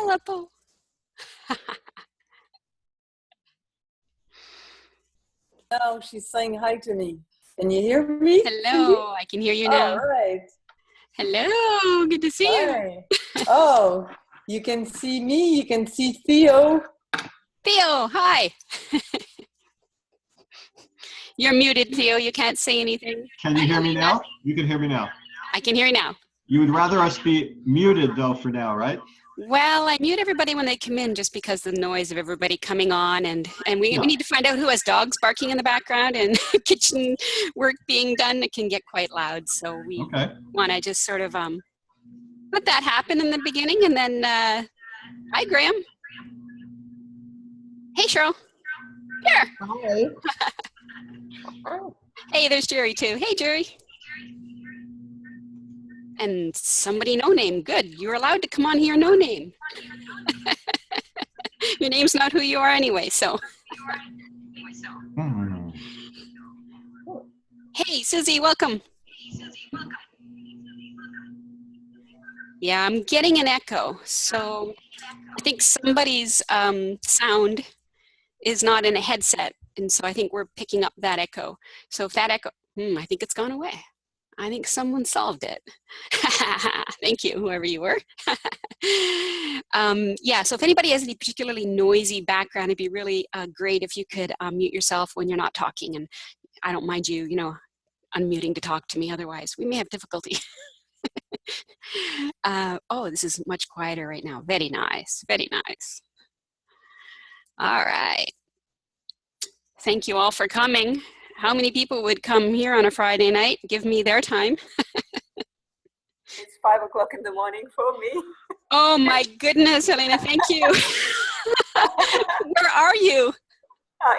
Aleppo. Now she's saying hi to me. Can you hear me? Hello, I can hear you now. All right. Hello, good to see Hi. Oh, you can see me, you can see Theo. Theo, hi. You're muted, Theo. You can't say anything. Can you hear me now? You can hear me now. I can hear you now. You would rather us be muted, though, for now, right? Well, I mute everybody when they come in just because the noise of everybody coming on, and we need to find out who has dogs barking in the background and kitchen work being done. It can get quite loud, so we want to just sort of let that happen in the beginning, and then hi, Graham. Hey, Cheryl. Here. Hi. Hey, there's Jerry too. Hey, Jerry. And somebody no name. Good. You're allowed to come on here no name. Your name's not who you are anyway, so. Hey, Susie, welcome. Yeah, I'm getting an echo. So I think somebody's sound is not in a headset. And so I think we're picking up that echo. So if that echo, I think it's gone away. I think someone solved it. Thank you, whoever you were. Yeah, so if anybody has any particularly noisy background, it'd be really great if you could mute yourself when you're not talking. And I don't mind you, unmuting to talk to me. Otherwise, we may have difficulty. Oh, this is much quieter right now. Very nice, very nice. All right. Thank you all for coming. How many people would come here on a Friday night? Give me their time. It's 5 o'clock in the morning for me. Oh my goodness, Helena, thank you. Where are you?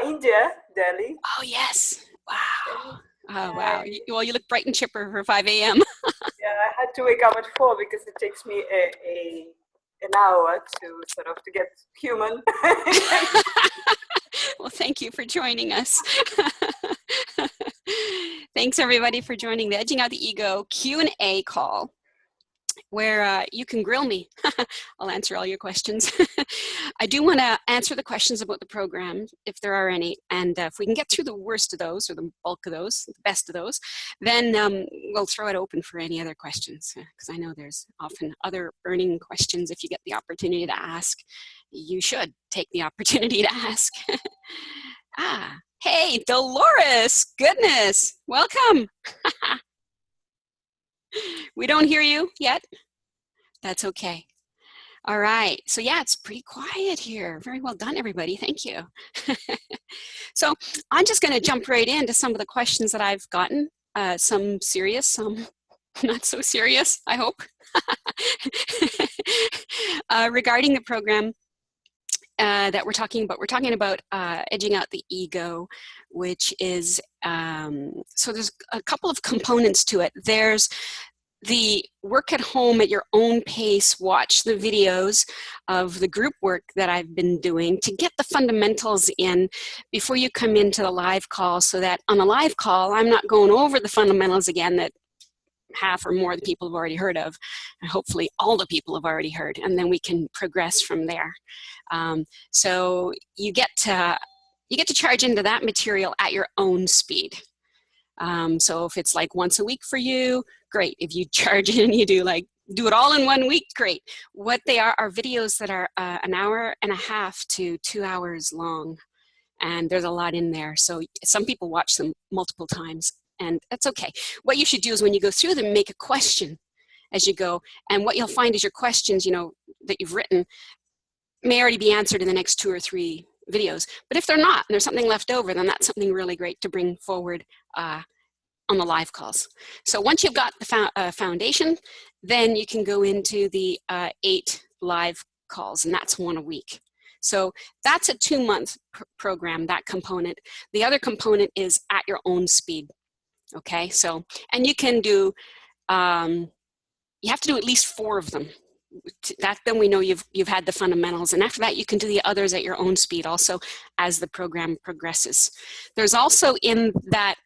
India, Delhi. Oh yes, wow. Oh wow, well you look bright and chipper for 5 a.m. Yeah, I had to wake up at 4 because it takes me an hour to get human. Well, thank you for joining us. Thanks everybody for joining the Edging Out the Ego Q&A call, where you can grill me. I'll answer all your questions. I do want to answer the questions about the program, if there are any, and if we can get through the worst of those, or the bulk of those, the best of those, then we'll throw it open for any other questions, because I know there's often other burning questions. If you get the opportunity to ask, you should take the opportunity to ask. Hey, Dolores, goodness, welcome. We don't hear you yet. That's okay. All right, so yeah, it's pretty quiet here. Very well done, everybody, thank you. So I'm just gonna jump right into some of the questions that I've gotten, some serious, some not so serious, I hope, regarding the program that we're talking about. We're talking about edging out the ego, which is, so there's a couple of components to it. There's the work at home at your own pace, watch the videos of the group work that I've been doing to get the fundamentals in before you come into the live call, so that on the live call, I'm not going over the fundamentals again that half or more of the people have already heard of, and hopefully all the people have already heard, and then we can progress from there. So you get to charge into that material at your own speed. So if it's like once a week for you, great. If you charge in, you do it all in 1 week, great. What they are videos that are an hour and a half to 2 hours long, and there's a lot in there. So some people watch them multiple times, and that's okay. What you should do is when you go through them, make a question as you go, and what you'll find is your questions, that you've written may already be answered in the next 2 or 3 videos. But if they're not, and there's something left over, then that's something really great to bring forward on the live calls. So once you've got the foundation, then you can go into the 8 live calls, and that's 1 a week. So that's a 2-month program, that component. The other component is at your own speed, okay? So, and you can do, you have to do at least 4 of them. Then we know you've had the fundamentals, and after that you can do the others at your own speed also as the program progresses. There's also in that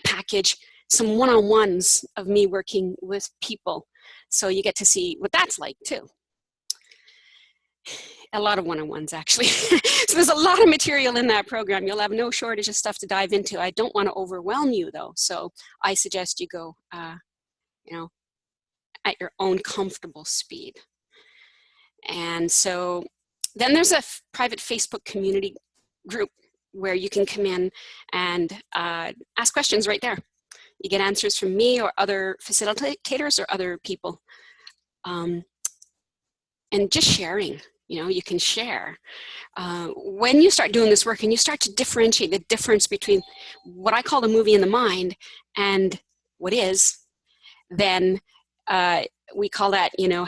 package some one-on-ones of me working with people, so you get to see what that's like too. A lot of one-on-ones, actually. So there's a lot of material in that program. You'll have no shortage of stuff to dive into. I don't want to overwhelm you, though, so I suggest you go, you know, at your own comfortable speed. And so then there's a private Facebook community group where you can come in and ask questions right there. You get answers from me or other facilitators or other people. And just sharing, you know, you can share. When you start doing this work and you start to differentiate the difference between what I call the movie in the mind and what is, then we call that, you know,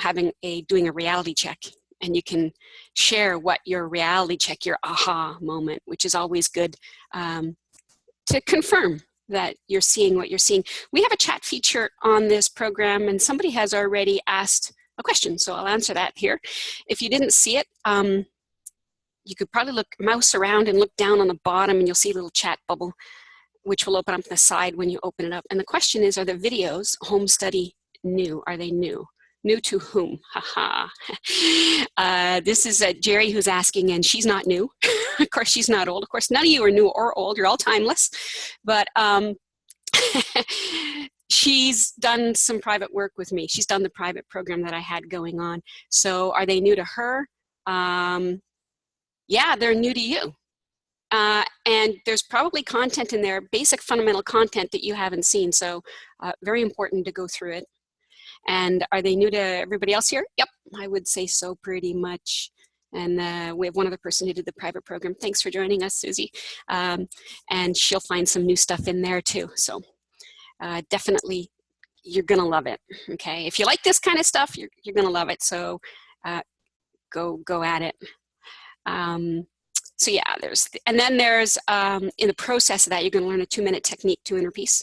doing a reality check. And you can share what your reality check, your aha moment, which is always good to confirm that you're seeing what you're seeing. We have a chat feature on this program, and somebody has already asked a question, so I'll answer that here. If you didn't see it, you could probably mouse around and look down on the bottom, and you'll see a little chat bubble, which will open up the side when you open it up. And the question is, are the videos home study new? Are they new? New to whom? Haha. This is Jerry who's asking, and she's not new. Of course, she's not old. Of course, none of you are new or old. You're all timeless. But she's done some private work with me. She's done the private program that I had going on. So are they new to her? Yeah, they're new to you. And there's probably content in there, basic fundamental content that you haven't seen. So very important to go through it. And are they new to everybody else here? Yep, I would say so pretty much. And we have one other person who did the private program. Thanks for joining us, Susie. And she'll find some new stuff in there too. So definitely, you're gonna love it, okay? If you like this kind of stuff, you're gonna love it. So go at it. So yeah, and then there's, in the process of that, you're gonna learn a 2-minute technique to inner peace.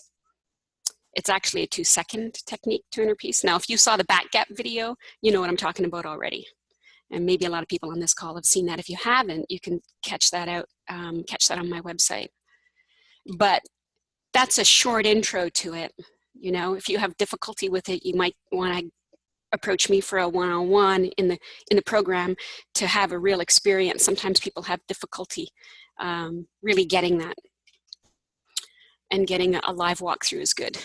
It's actually a 2-second technique to inner peace. Now, if you saw the back gap video, you know what I'm talking about already. And maybe a lot of people on this call have seen that. If you haven't, you can catch that out, catch that on my website. But that's a short intro to it. You know, if you have difficulty with it, you might want to approach me for a one-on-one in the program to have a real experience. Sometimes people have difficulty really getting that. And getting a live walkthrough is good.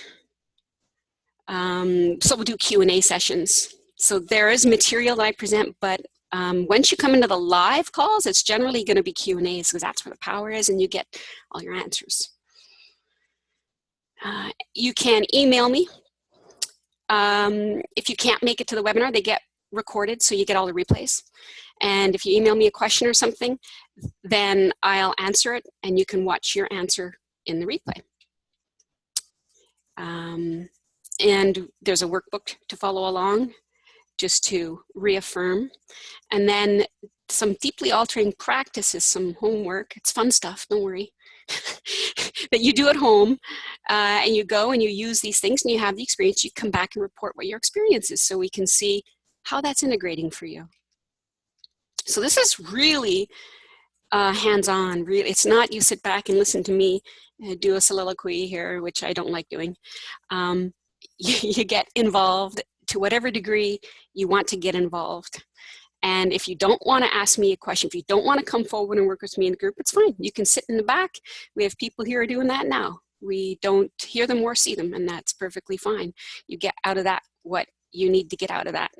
So we'll do Q&A sessions. So there is material that I present, but once you come into the live calls, it's generally going to be Q&As because that's where the power is, and you get all your answers. You can email me. If you can't make it to the webinar, they get recorded, so you get all the replays. And if you email me a question or something, then I'll answer it, and you can watch your answer in the replay. And there's a workbook to follow along just to reaffirm. And then some deeply altering practices, some homework. It's fun stuff, don't worry. That you do at home, and you go and you use these things and you have the experience. You come back and report what your experience is so we can see how that's integrating for you. So this is really hands-on. Really, it's not you sit back and listen to me do a soliloquy here, which I don't like doing. You get involved to whatever degree you want to get involved. And if you don't want to ask me a question, if you don't want to come forward and work with me in the group, it's fine. You can sit in the back. We have people here doing that now. We don't hear them or see them, and that's perfectly fine. You get out of that what you need to get out of that.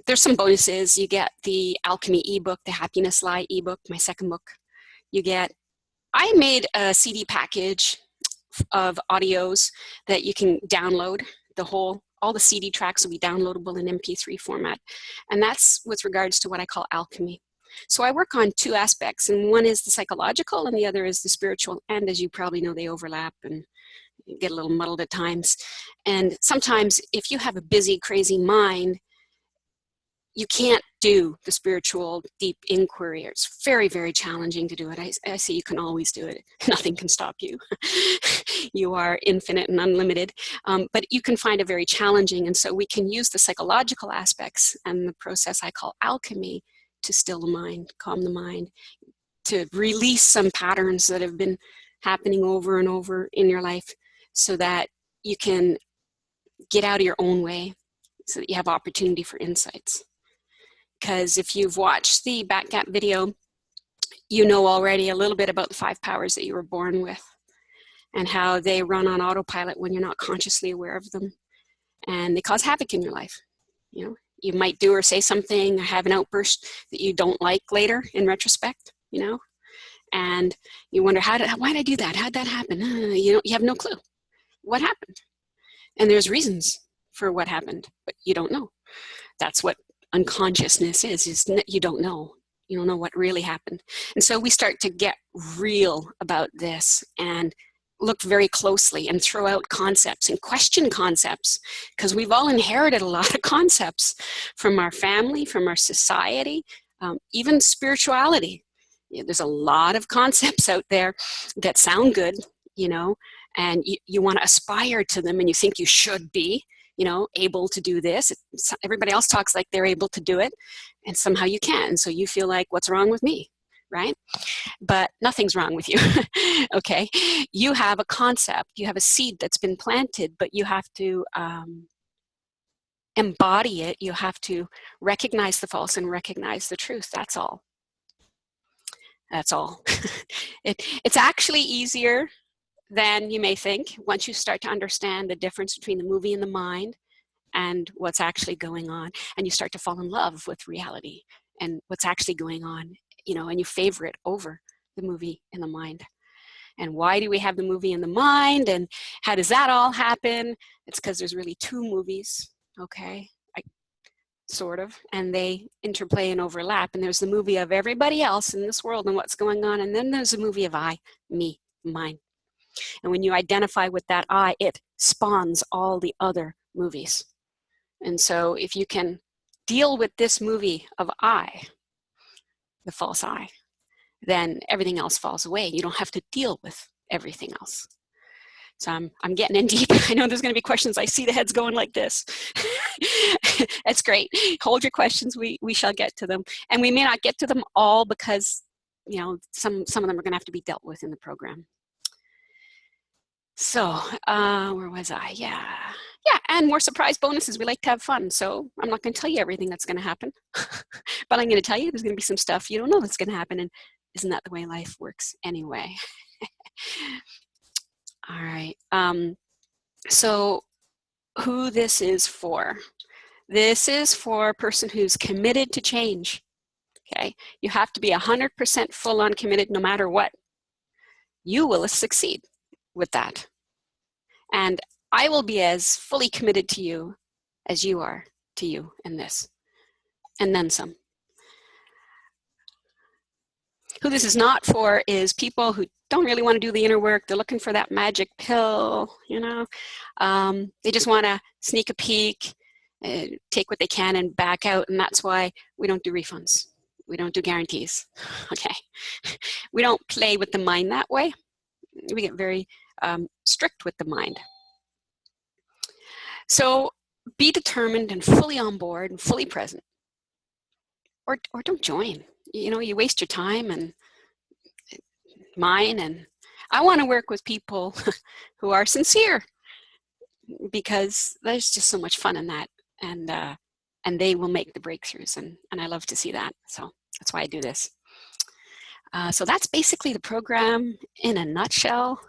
There's some bonuses. You get the Alchemy ebook, the Happiness Lie ebook, my second book. I made a CD package of audios that you can download. All the CD tracks will be downloadable in MP3 format. And that's with regards to what I call alchemy. So I work on 2 aspects, and one is the psychological and the other is the spiritual. And as you probably know, they overlap and get a little muddled at times. And sometimes if you have a busy, crazy mind, you can't do the spiritual deep inquiry. It's very, very challenging to do it. I say you can always do it. Nothing can stop you. You are infinite and unlimited. But you can find it very challenging. And so we can use the psychological aspects and the process I call alchemy to still the mind, calm the mind, to release some patterns that have been happening over and over in your life so that you can get out of your own way, so that you have opportunity for insights. because if you've watched the back gap video, you know already a little bit about the 5 powers that you were born with and how they run on autopilot when you're not consciously aware of them. And they cause havoc in your life. You know, you might do or say something or have an outburst that you don't like later in retrospect, you know, and you wonder, why did I do that? How'd that happen? You have no clue what happened. And there's reasons for what happened, but you don't know. That's what unconsciousness is you don't know. You don't know what really happened. And so we start to get real about this and look very closely and throw out concepts and question concepts, because we've all inherited a lot of concepts from our family, from our society, even spirituality. There's a lot of concepts out there that sound good, you know, and you want to aspire to them, and you think you should be, you know, able to do this. Everybody else talks like they're able to do it, and somehow you can't. So you feel like, what's wrong with me, right? But nothing's wrong with you, okay? You have a concept, you have a seed that's been planted, but you have to embody it. You have to recognize the false and recognize the truth. That's all. That's all. It's actually easier than you may think once you start to understand the difference between the movie in the mind and what's actually going on, and you start to fall in love with reality and what's actually going on, you know, and you favor it over the movie in the mind. And why do we have the movie in the mind, and how does that all happen? It's because there's really 2 movies, okay, sort of, and they interplay and overlap. And there's the movie of everybody else in this world and what's going on, and then there's a movie of I, me, mine. And when you identify with that I, it spawns all the other movies. And so if you can deal with this movie of I, the false I, then everything else falls away. You don't have to deal with everything else. So I'm getting in deep. I know there's going to be questions. I see the heads going like this. That's great. Hold your questions. We shall get to them. And we may not get to them all because, you know, some of them are going to have to be dealt with in the program. So where was I? Yeah, and more surprise bonuses. We like to have fun. So I'm not going to tell you everything that's going to happen. But I'm going to tell you there's going to be some stuff you don't know that's going to happen. And isn't that the way life works anyway? All right. So who this is for? This is for a person who's committed to change. Okay. You have to be 100% full on committed no matter what. You will succeed with that. And I will be as fully committed to you as you are to you in this. And then some. Who this is not for is people who don't really want to do the inner work. They're looking for that magic pill, you know. They just want to sneak a peek, take what they can and back out. And that's why we don't do refunds. We don't do guarantees, okay? We don't play with the mind that way. We get very strict with the mind. So be determined and fully on board and fully present. Or don't join. You know, you waste your time and mine, and I want to work with people who are sincere, because there's just so much fun in that, and they will make the breakthroughs, and I love to see that. So that's why I do this. So that's basically the program in a nutshell.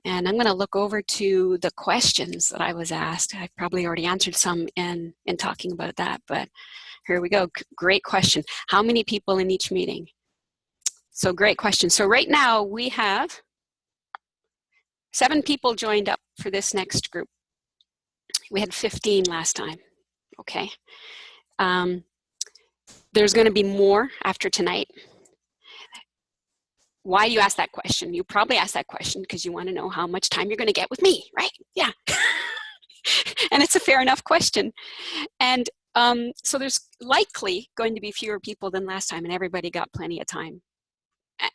And I'm going to look over to the questions that I was asked. I probably already answered some in talking about that, but here we go. Great question. How many people in each meeting? So great question. So right now we have 7 people joined up for this next group. We had 15 last time, okay? There's going to be more after tonight. Why do you ask that question? You probably ask that question because you want to know how much time you're going to get with me, right? Yeah. And it's a fair enough question. And so there's likely going to be fewer people than last time, and everybody got plenty of time.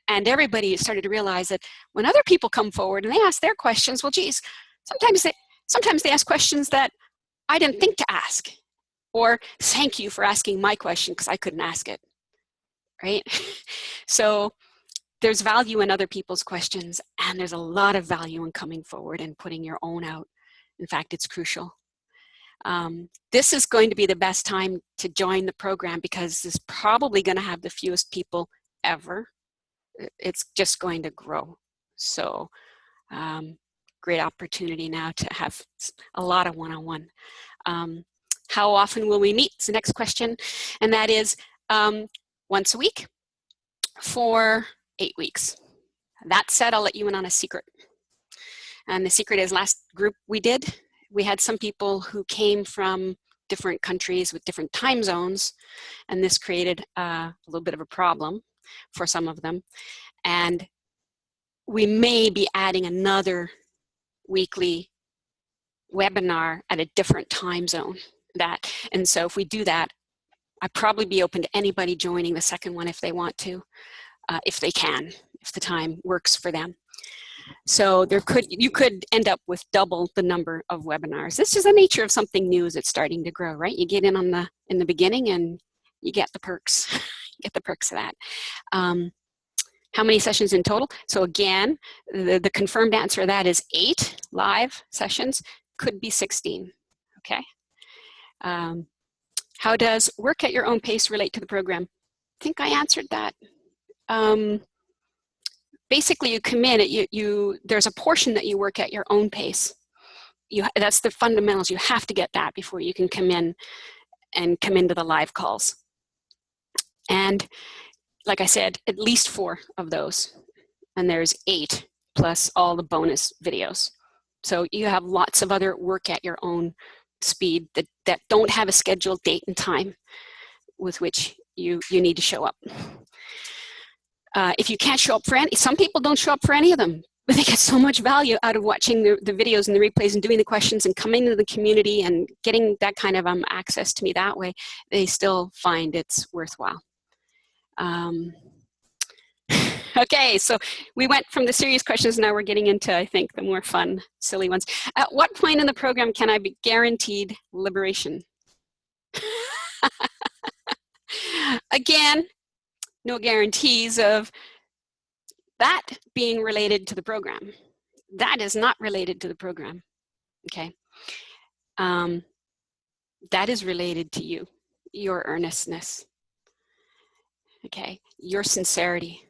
And everybody started to realize that when other people come forward and they ask their questions, well, geez, sometimes they ask questions that I didn't think to ask. Or thank you for asking my question because I couldn't ask it, right? So there's value in other people's questions, and there's a lot of value in coming forward and putting your own out. In fact, it's crucial. This is going to be the best time to join the program because it's probably going to have the fewest people ever. It's just going to grow. So great opportunity now to have a lot of one-on-one. How often will we meet? It's the next question. And that is once a week for 8 weeks. That said, I'll let you in on a secret. And the secret is last group we did, we had some people who came from different countries with different time zones, and this created a little bit of a problem for some of them. And we may be adding another weekly webinar at a different time zone. And so if we do that, I'd probably be open to anybody joining the second one if they want to, if they can, if the time works for them. So you could end up with double the number of webinars. This is the nature of something new as it's starting to grow, right? You get in the beginning and you get the perks, you get the perks of that. How many sessions in total? So again, the confirmed answer to that is 8 live sessions, could be 16, okay? How does work at your own pace relate to the program? I think I answered that. Basically, you come in, there's a portion that you work at your own pace. That's the fundamentals. You have to get that before you can come in and come into the live calls. And like I said, at least 4 of those. And there's 8 plus all the bonus videos. So you have lots of other work at your own speed that don't have a scheduled date and time with which you need to show up. If you can't show up for any, some people don't show up for any of them, but they get so much value out of watching the videos and the replays and doing the questions and coming to the community and getting that kind of access to me that way. They still find it's worthwhile. Okay, so we went from the serious questions, now we're getting into, I think, the more fun, silly ones. At what point in the program can I be guaranteed liberation? Again, no guarantees of that being related to the program. That is not related to the program, okay? That is related to you, your earnestness, okay? Your sincerity.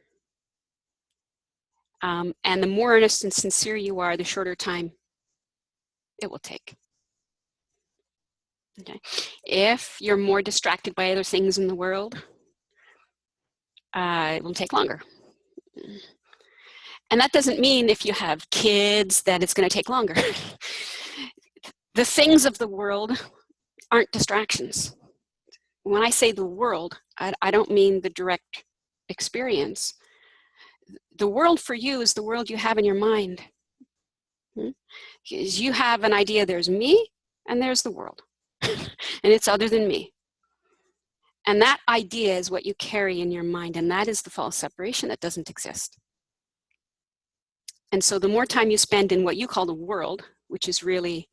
And the more earnest and sincere you are, the shorter time it will take. Okay. If you're more distracted by other things in the world, it will take longer. And that doesn't mean if you have kids that it's going to take longer. The things of the world aren't distractions. When I say the world, I don't mean the direct experience. The world for you is the world you have in your mind. Because you have an idea, there's me and there's the world. And it's other than me. And that idea is what you carry in your mind, and that is the false separation that doesn't exist. And so the more time you spend in what you call the world, which is really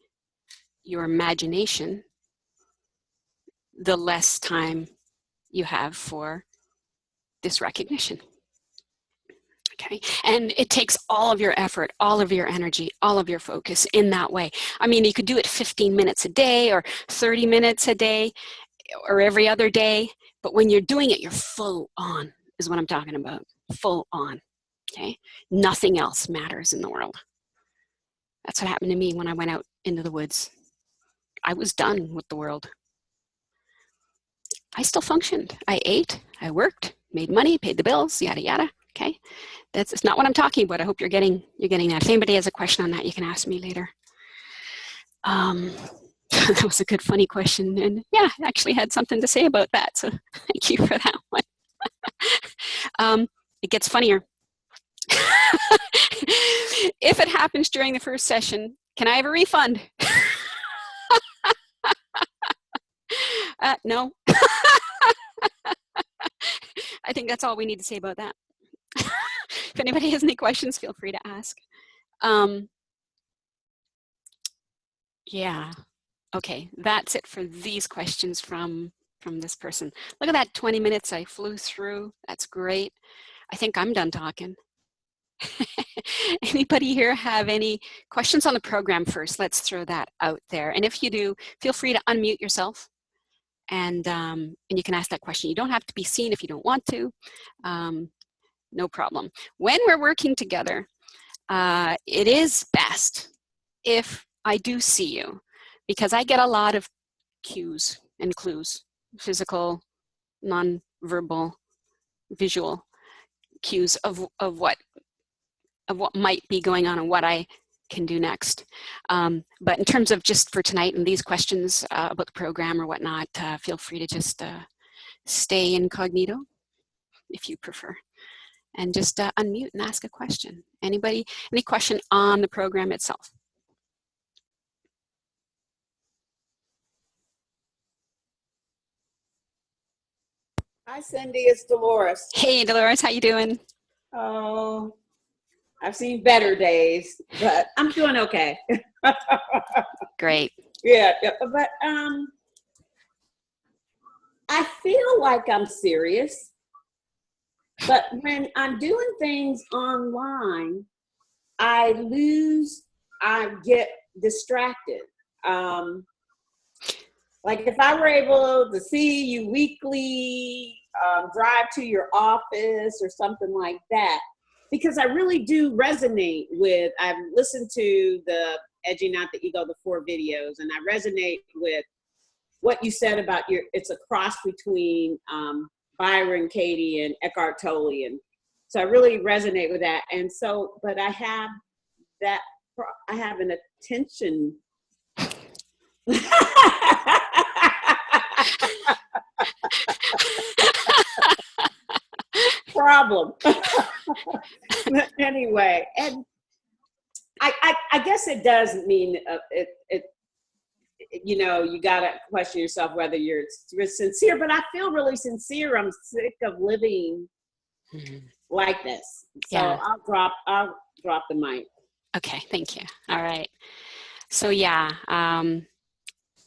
your imagination, the less time you have for this recognition. Okay, and it takes all of your effort, all of your energy, all of your focus in that way. I mean, you could do it 15 minutes a day or 30 minutes a day or every other day, but when you're doing it, you're full on, is what I'm talking about, full on, okay? Nothing else matters in the world. That's what happened to me when I went out into the woods. I was done with the world. I still functioned. I ate, I worked, made money, paid the bills, yada, yada. Okay, it's not what I'm talking about. I hope you're getting that. If anybody has a question on that, you can ask me later. That was a good, funny question. And yeah, I actually had something to say about that. So thank you for that one. It gets funnier. If it happens during the first session, can I have a refund? No. I think that's all we need to say about that. If anybody has any questions, feel free to ask. Yeah, okay, that's it for these questions from this person. Look at that, 20 minutes I flew through. That's great. I think I'm done talking. Anybody here have any questions on the program first? Let's throw that out there. And if you do, feel free to unmute yourself and you can ask that question. You don't have to be seen if you don't want to. No problem. When we're working together, it is best if I do see you, because I get a lot of cues and clues, physical, non-verbal, visual cues of what might be going on and what I can do next. But in terms of just for tonight and these questions about the program or whatnot, feel free to just stay incognito if you prefer. And just unmute and ask a question. Anybody, any question on the program itself? Hi, Cindy, it's Dolores. Hey, Dolores, how you doing? Oh, I've seen better days, but I'm doing okay. Great. Yeah, but I feel like I'm serious, but when I'm doing things online, I get distracted. Like if I were able to see you weekly, drive to your office or something like that, because I really do resonate with, I've listened to the Edging Out the Ego, the 4 videos, and I resonate with what you said about it's a cross between Byron Katie and Eckhart Tolle. And so I really resonate with that. And so, but I have an attention problem. Anyway, and I guess it does mean you know, you gotta question yourself whether you're sincere, but I feel really sincere. I'm sick of living like this. So yeah. I'll drop the mic. Okay, thank you. All right. So yeah,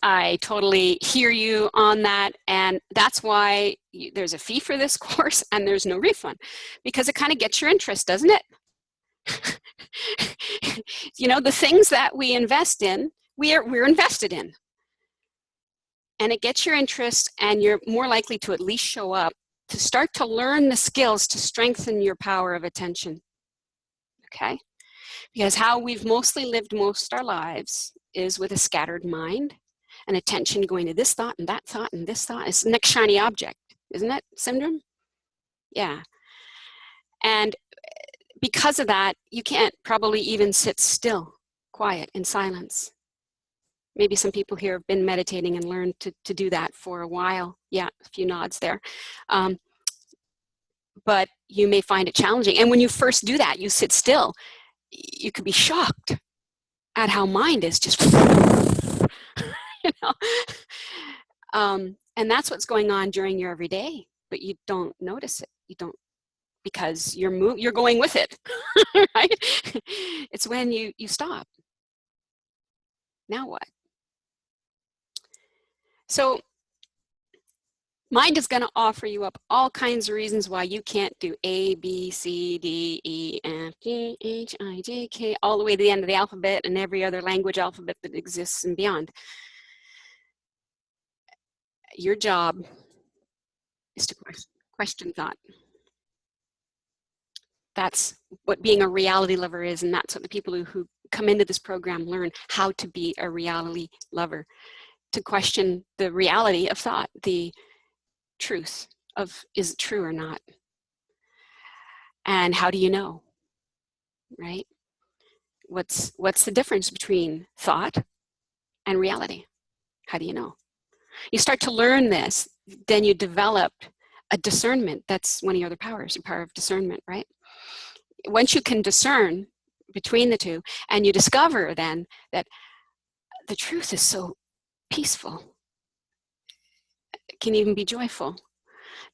I totally hear you on that. And that's why there's a fee for this course and there's no refund, because it kind of gets your interest, doesn't it? You know, the things that we invest in, we're invested in. And it gets your interest, and you're more likely to at least show up, to start to learn the skills to strengthen your power of attention. Okay? Because how we've mostly lived most our lives is with a scattered mind and attention going to this thought and that thought and this thought. It's the next shiny object, isn't it? Syndrome? Yeah. And because of that, you can't probably even sit still, quiet, in silence. Maybe some people here have been meditating and learned to do that for a while. Yeah, a few nods there. But you may find it challenging. And when you first do that, you sit still, you could be shocked at how mind is just, you know. And that's what's going on during your everyday, but you don't notice it. You don't, because you're going with it, right? It's when you stop. Now what? So mind is going to offer you up all kinds of reasons why you can't do A, B, C, D, E, F, G, H, I, J, K, all the way to the end of the alphabet and every other language alphabet that exists and beyond. Your job is to question thought. That's what being a reality lover is, and that's what the people who come into this program learn, how to be a reality lover. To question the reality of thought, the truth of, is it true or not? And how do you know, right? What's the difference between thought and reality? How do you know? You start to learn this, then you develop a discernment. That's one of your other powers, your power of discernment, right? Once you can discern between the two, and you discover then that the truth is so peaceful, it can even be joyful,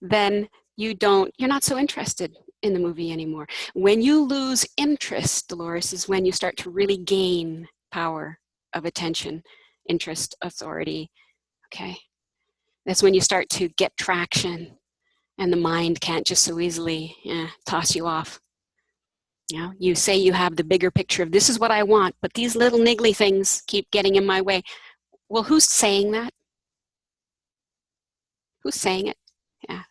then you're not so interested in the movie anymore. When you lose interest, Dolores, is when you start to really gain power of attention, interest, authority, okay? That's when you start to get traction and the mind can't just so easily toss you off. You know, you say you have the bigger picture of this is what I want, but these little niggly things keep getting in my way. Well, who's saying that? Who's saying it? Yeah.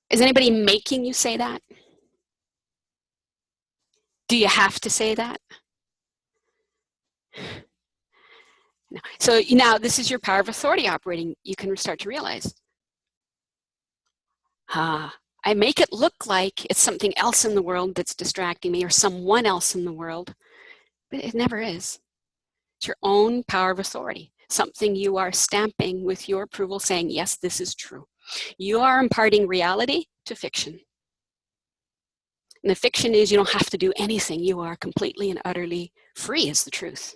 Is anybody making you say that? Do you have to say that? No. So now this is your power of authority operating. You can start to realize, I make it look like it's something else in the world that's distracting me or someone else in the world, but it never is. It's your own power of authority, something you are stamping with your approval saying, yes, this is true. You are imparting reality to fiction. And the fiction is you don't have to do anything. You are completely and utterly free is the truth.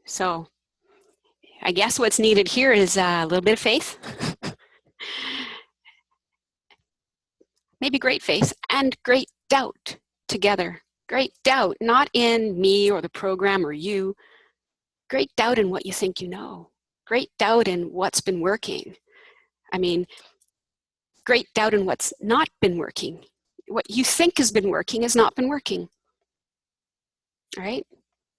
So I guess what's needed here is a little bit of faith. Maybe great faith and great doubt together. Great doubt, not in me or the program or you. Great doubt in what you think you know. Great doubt in what's been working. I mean, great doubt in what's not been working. What you think has been working has not been working. All right?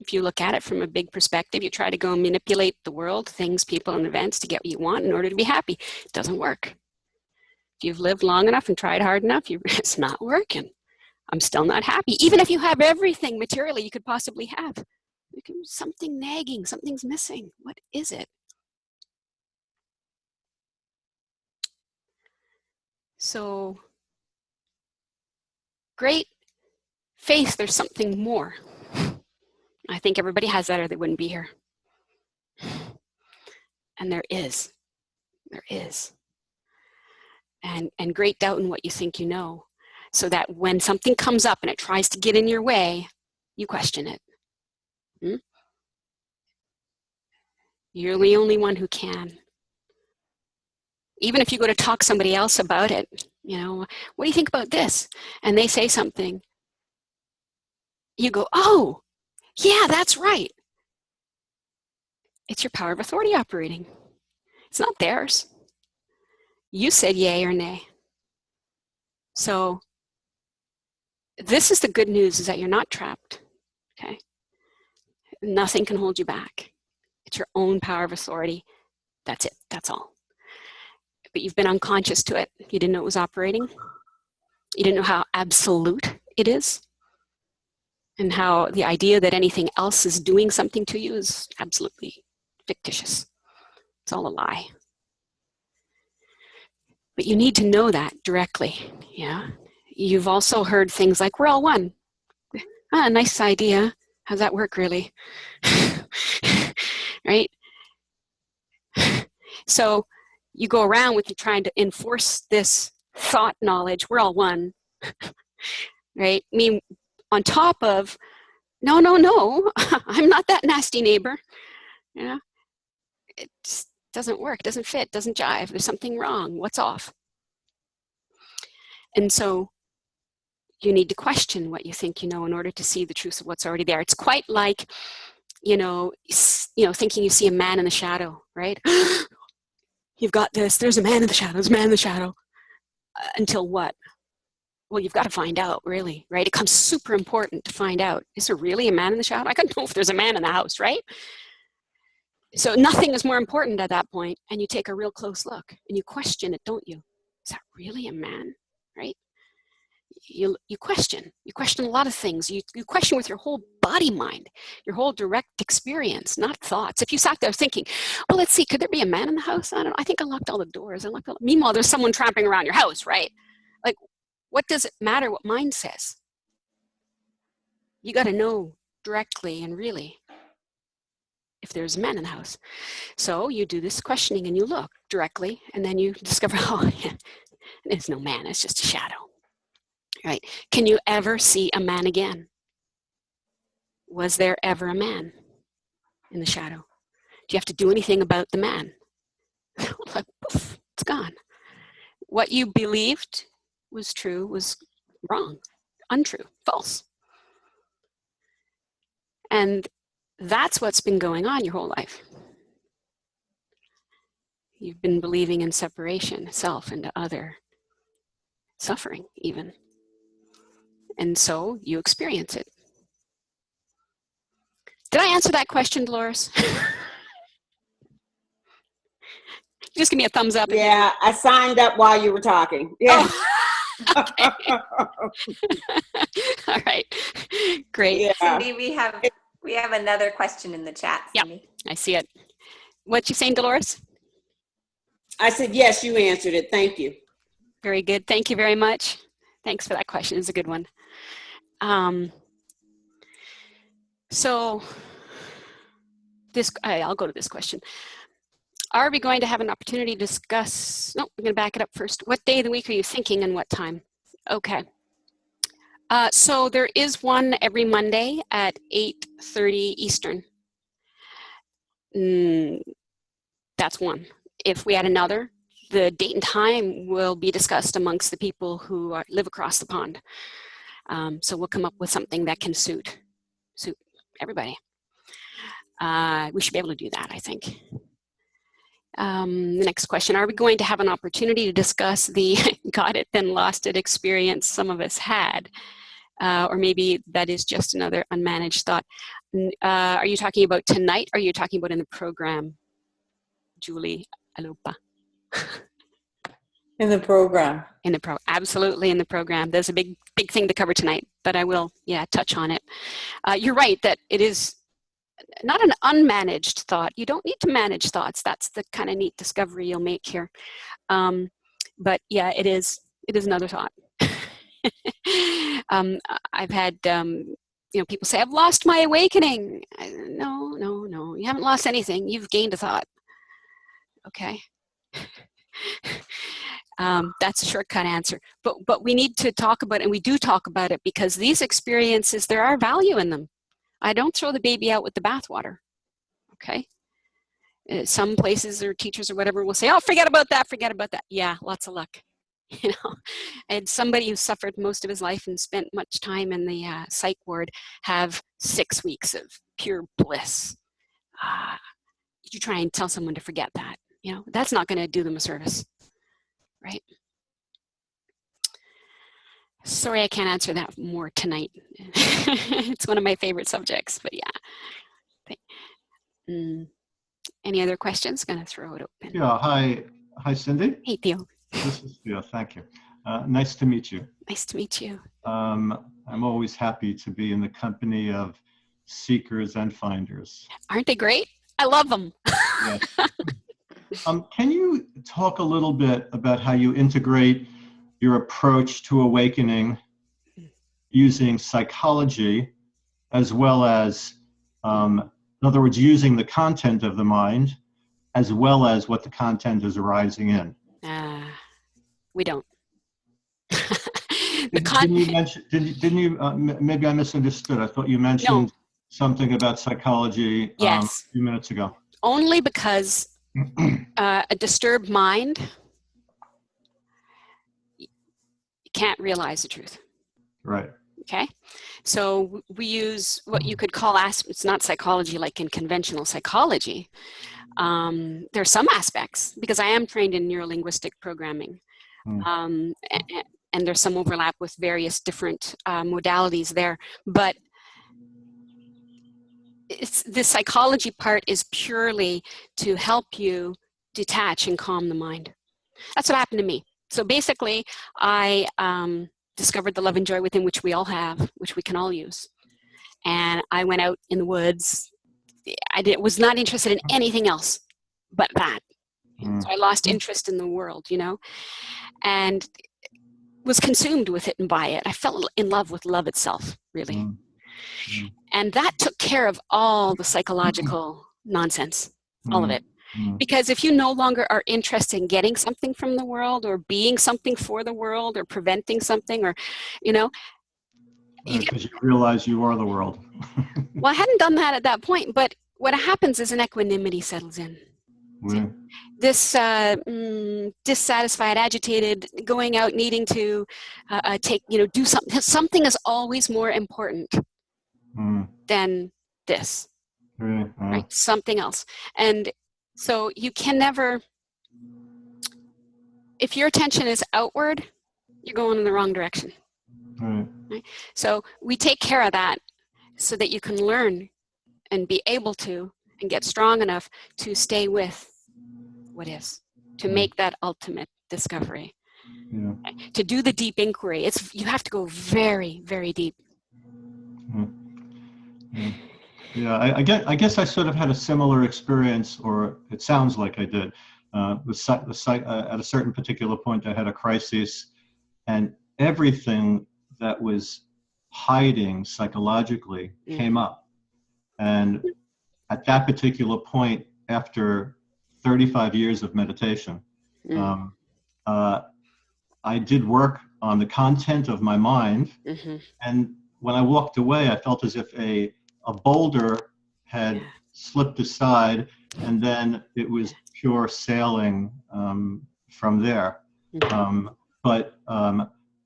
If you look at it from a big perspective, you try to go and manipulate the world, things, people, and events to get what you want in order to be happy. It doesn't work. If you've lived long enough and tried hard enough, it's not working. I'm still not happy. Even if you have everything materially you could possibly have, something nagging, something's missing. What is it? So, great faith, there's something more. I think everybody has that or they wouldn't be here. And there is. There is. And great doubt in what you think you know. So that when something comes up and it tries to get in your way, you question it. You're the only one who can. Even if you go to talk to somebody else about it, you know, what do you think about this? And they say something. You go, oh, yeah, that's right. It's your power of authority operating. It's not theirs. You said yay or nay. So this is the good news, is that you're not trapped, okay? Nothing can hold you back. It's your own power of authority. That's it, that's all. But you've been unconscious to it. You didn't know it was operating. You didn't know how absolute it is. And how the idea that anything else is doing something to you is absolutely fictitious. It's all a lie. But you need to know that directly, yeah? You've also heard things like, we're all one. Ah, nice idea. How's that work, really? Right? So you go around with you trying to enforce this thought knowledge, we're all one, right? I mean, on top of, no, I'm not that nasty neighbor. You know, it just doesn't work, doesn't fit, doesn't jive. There's something wrong. What's off? And so you need to question what you think you know in order to see the truth of what's already there. It's quite like, you know, thinking you see a man in the shadow, right? You've got this, there's a man in the shadow, there's a man in the shadow. Until what? Well, you've got to find out, really, right? It becomes super important to find out, is there really a man in the shadow? I don't know if there's a man in the house, right? So nothing is more important at that point, and you take a real close look, and you question it, don't you? Is that really a man, right? You question a lot of things. You question with your whole body mind, your whole direct experience, not thoughts. If you sat there thinking, well, let's see, could there be a man in the house? I don't know. I think I locked all the doors. Meanwhile, there's someone tramping around your house, right? Like, what does it matter what mind says? You got to know directly and really if there's a man in the house. So you do this questioning and you look directly, and then you discover, oh, yeah, there's no man. It's just a shadow. Right? Can you ever see a man again? Was there ever a man in the shadow? Do you have to do anything about the man? Like, poof, it's gone. What you believed was true was wrong, untrue, false. And that's what's been going on your whole life. You've been believing in separation, self and other, suffering even. And so you experience it. Did I answer that question, Dolores? Just give me a thumbs up. Yeah, I signed up while you were talking. Yeah. Oh, okay. All right. Great. Yeah. Cindy, we have another question in the chat, Cindy. Yep, I see it. What you saying, Dolores? I said, yes, you answered it. Thank you. Very good. Thank you very much. Thanks for that question. It's a good one. So this, I'll go to this question. Are we going to have an opportunity to discuss, no, I'm going to back it up first. What day of the week are you thinking and what time? Okay. So there is one every Monday at 8:30 Eastern. That's one. If we had another, the date and time will be discussed amongst the people who live across the pond. So we'll come up with something that can suit everybody. We should be able to do that, I think. The next question, are we going to have an opportunity to discuss the got it then lost it experience some of us had? Or maybe that is just another unmanaged thought. Are you talking about tonight or are you talking about in the program? Julie Alupa. In the program. Absolutely in the program. There's a big thing to cover tonight, but I will, touch on it. You're right that it is not an unmanaged thought. You don't need to manage thoughts. That's the kind of neat discovery you'll make here. But yeah, it is another thought. I've had, people say, I've lost my awakening. No, you haven't lost anything. You've gained a thought. Okay. That's a shortcut answer. But we need to talk about it, and we do talk about it because these experiences, there are value in them. I don't throw the baby out with the bathwater. Okay. Some places or teachers or whatever will say, oh, forget about that. Yeah, lots of luck. I had somebody who suffered most of his life and spent much time in the psych ward have 6 weeks of pure bliss. You try and tell someone to forget that, that's not going to do them a service, right? Sorry, I can't answer that more tonight. It's one of my favorite subjects, but yeah. Any other questions? Going to throw it open. Yeah, hi Cindy. Hey, Theo. This is Theo, thank you. Nice to meet you. Nice to meet you. I'm always happy to be in the company of seekers and finders. Aren't they great? I love them. Yes. Can you talk a little bit about how you integrate your approach to awakening using psychology as well as, in other words, using the content of the mind as well as what the content is arising in? We don't. Didn't you mention, maybe I misunderstood. I thought you mentioned something about psychology a few minutes ago. Only because a disturbed mind can't realize the truth. Right. Okay. So we use what you could call, it's not psychology like in conventional psychology. There's some aspects, because I am trained in neurolinguistic programming. And there's some overlap with various different modalities there. But the psychology part is purely to help you detach and calm the mind. That's what happened to me. So basically, I discovered the love and joy within, which we all have, which we can all use. And I went out in the woods. Was not interested in anything else but that. So I lost interest in the world, and was consumed with it and by it. I fell in love with love itself, really. And that took care of all the psychological nonsense, all of it. Because if you no longer are interested in getting something from the world or being something for the world or preventing something or, because you realize you are the world. Well, I hadn't done that at that point, but what happens is an equanimity settles in. Yeah. This dissatisfied, agitated, going out, needing to do something. Something is always more important than this, right? Something else. And so you can never if your attention is outward, you're going in the wrong direction. Right. Right? So we take care of that so that you can learn and be able to and get strong enough to stay with what is, to make that ultimate discovery. Yeah. To do the deep inquiry, you have to go very, very deep. Yeah. Yeah, I guess I sort of had a similar experience, or it sounds like I did. At a certain particular point, I had a crisis, and everything that was hiding psychologically came up. And at that particular point, after 35 years of meditation, I did work on the content of my mind. And when I walked away, I felt as if a boulder had slipped aside, and then it was pure sailing from there. But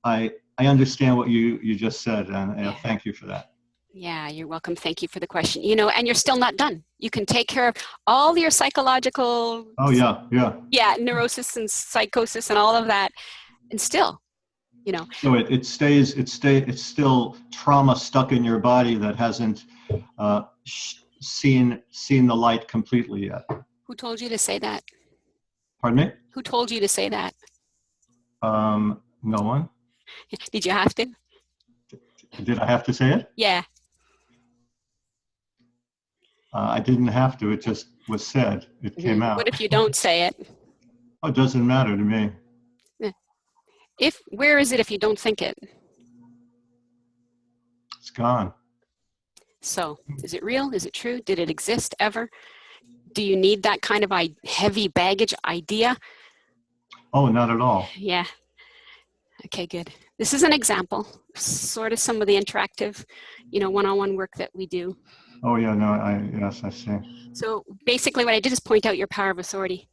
I understand what you just said, and thank you for that. Yeah, you're welcome. Thank you for the question. You know, and you're still not done. You can take care of all your psychological neurosis and psychosis and all of that, and still, you know. So it's still trauma stuck in your body that hasn't seen the light completely yet. Who told you to say that? Pardon me? Who told you to say that? No one. Did you have to? Did I have to say it? Yeah. I didn't have to. It just was said. It came out. What if you don't say it? Oh, it doesn't matter to me. Where is it if you don't think it? It's gone. So, is it real? Is it true? Did it exist ever? Do you need that kind of heavy baggage idea? Oh, not at all. Yeah. Okay, good. This is an example, sort of some of the interactive, one-on-one work that we do. Oh yeah, no, yes, I see. So basically what I did is point out your power of authority.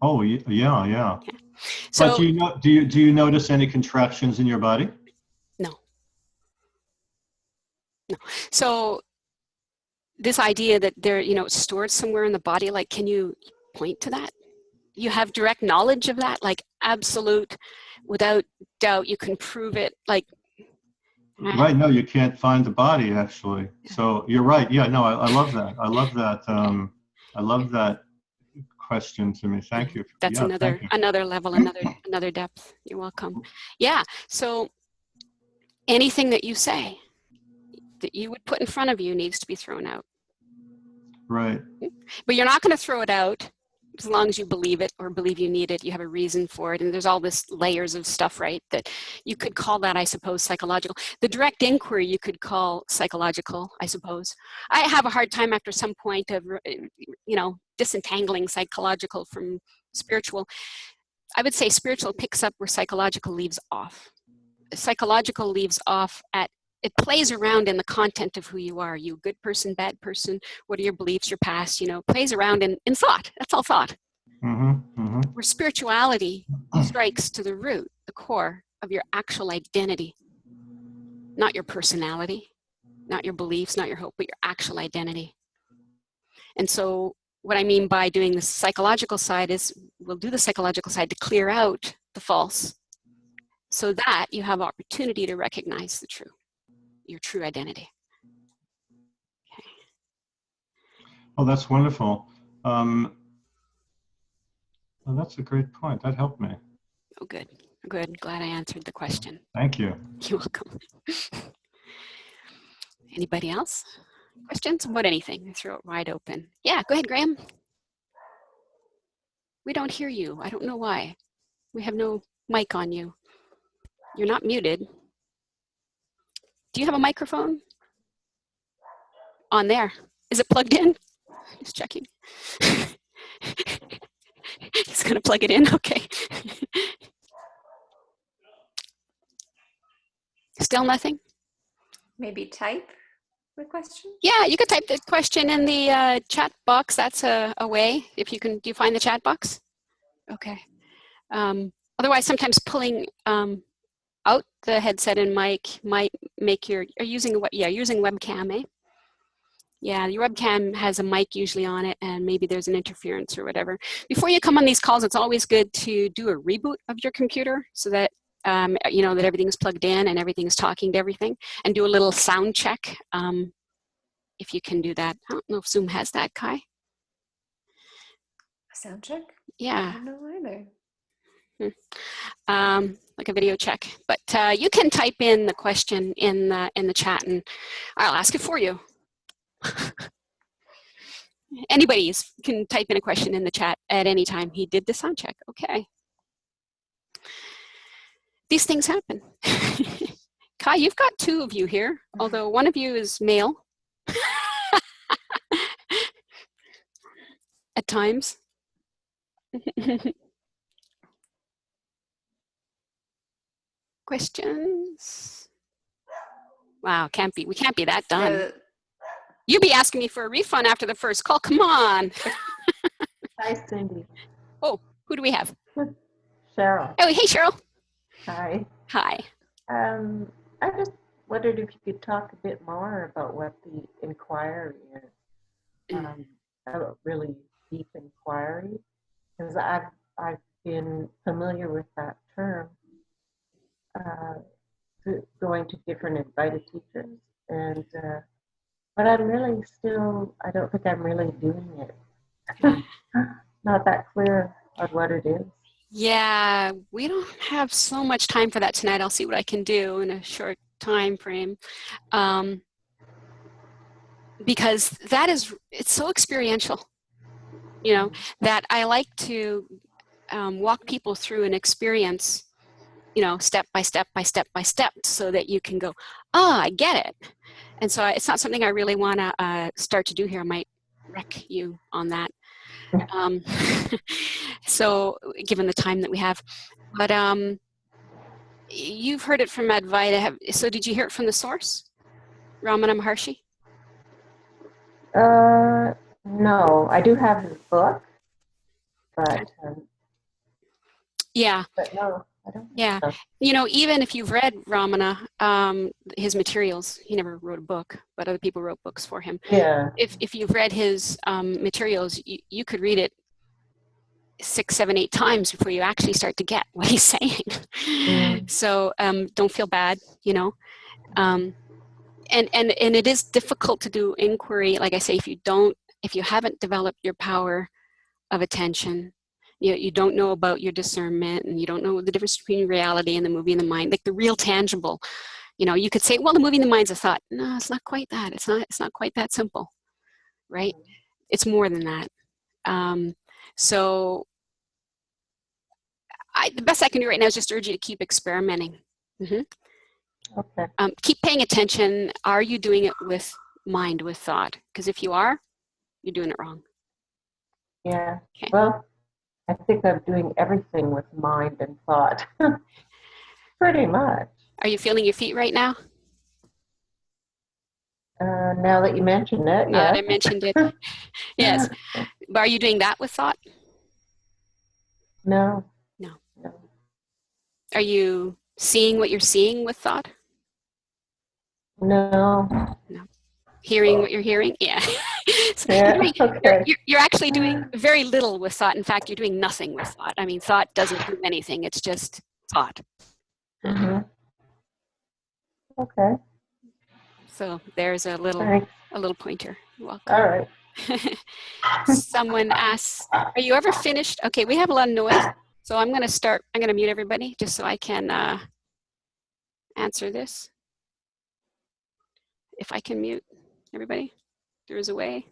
Oh, yeah. Okay. So, but do you notice any contractions in your body? No. So this idea that it's stored somewhere in the body, like, can you point to that? You have direct knowledge of that, like absolute, without doubt, you can prove it, like. Right, no, you can't find the body, actually. So you're right. Yeah, no, I love that. I love that. I love that question to me. Thank you. That's another level, another depth. You're welcome. Yeah, so anything that you say that you would put in front of you needs to be thrown out. Right. But you're not going to throw it out as long as you believe it or believe you need it. You have a reason for it. And there's all this layers of stuff, right? That you could call that, I suppose, psychological. The direct inquiry you could call psychological, I suppose. I have a hard time after some point of, disentangling psychological from spiritual. I would say spiritual picks up where psychological leaves off. Psychological leaves off it plays around in the content of who you are. You a good person, bad person? What are your beliefs, your past? Plays around in thought. That's all thought. Where spirituality strikes to the root, the core of your actual identity. Not your personality, not your beliefs, not your hope, but your actual identity. And so what I mean by doing the psychological side is we'll do the psychological side to clear out the false so that you have opportunity to recognize the true. Your true identity. Okay. Oh, that's wonderful. Well, that's a great point. That helped me. Oh, good. Good. Glad I answered the question. Thank you. You're welcome. Anybody else? Questions about anything? Throw it wide open. Yeah, go ahead, Graham. We don't hear you. I don't know why. We have no mic on you. You're not muted. Do you have a microphone? On there. Is it plugged in? Just checking. He's going to plug it in? Okay. Still nothing? Maybe type the question? Yeah, you could type the question in the chat box. That's a way. If you can, do you find the chat box? Okay. Otherwise, sometimes pulling out the headset and mic might make using webcam, Yeah, your webcam has a mic usually on it, and maybe there's an interference or whatever. Before you come on these calls, it's always good to do a reboot of your computer so that you know that everything's plugged in and everything's talking to everything, and do a little sound check if you can do that. I don't know if Zoom has that, Kai. Sound check? Yeah. I don't know either. Like a video check, but you can type in the question in the chat, and I'll ask it for you. Anybody can type in a question in the chat at any time. He did the sound check. Okay. These things happen. Kai, you've got two of you here, although one of you is male at times. Questions? Wow, we can't be that done. You'd be asking me for a refund after the first call. Come on. Hi, Cindy. Oh, who do we have? Cheryl. Oh, hey, Cheryl. Hi. Hi. I just wondered if you could talk a bit more about what the inquiry is. A really deep inquiry, because I've been familiar with that term, going to different invited teachers, and but I'm really still, I don't think I'm really doing it. Not that clear on what it is. Yeah, we don't have so much time for that tonight. I'll see what I can do in a short time frame. Because it's so experiential, you know, that I like to walk people through an experience, you know, step by step by step by step, so that you can go, oh, I get it. And so it's not something I really want to start to do here. I might wreck you on that. So given the time that we have, but you've heard it from Advaita. So did you hear it from the source, Ramana Maharshi? No, I do have his book, but yeah. But no, I don't. Yeah, so. You know, even if you've read Ramana, his materials, he never wrote a book, but other people wrote books for him. Yeah. If you've read his materials, you could read it 6, 7, 8 times before you actually start to get what he's saying. So don't feel bad, you know. And it is difficult to do inquiry, like I say, if you haven't developed your power of attention, you don't know about your discernment, and you don't know the difference between reality and the movie and the mind, like the real tangible. You know, you could say, well, the movie and the mind's a thought. No, it's not quite that. It's not quite that simple, right? It's more than that. So the best I can do right now is just urge you to keep experimenting. Okay. Keep paying attention. Are you doing it with mind, with thought? Because if you are, you're doing it wrong. Yeah. Okay. Well, I think I'm doing everything with mind and thought. Pretty much. Are you feeling your feet right now? Now that you mentioned it, yeah. I mentioned it. Yes. But are you doing that with thought? No. No. No. Are you seeing what you're seeing with thought? No. No. Hearing what you're hearing? Yeah. So Yeah, okay. you're actually doing very little with thought. In fact, you're doing nothing with thought. I mean, thought doesn't do anything. It's just thought. Okay. So there's a little pointer. You're welcome. All right. Someone asks, are you ever finished? Okay, we have a lot of noise. So I'm going to mute everybody just so I can answer this. If I can mute everybody, there is a way.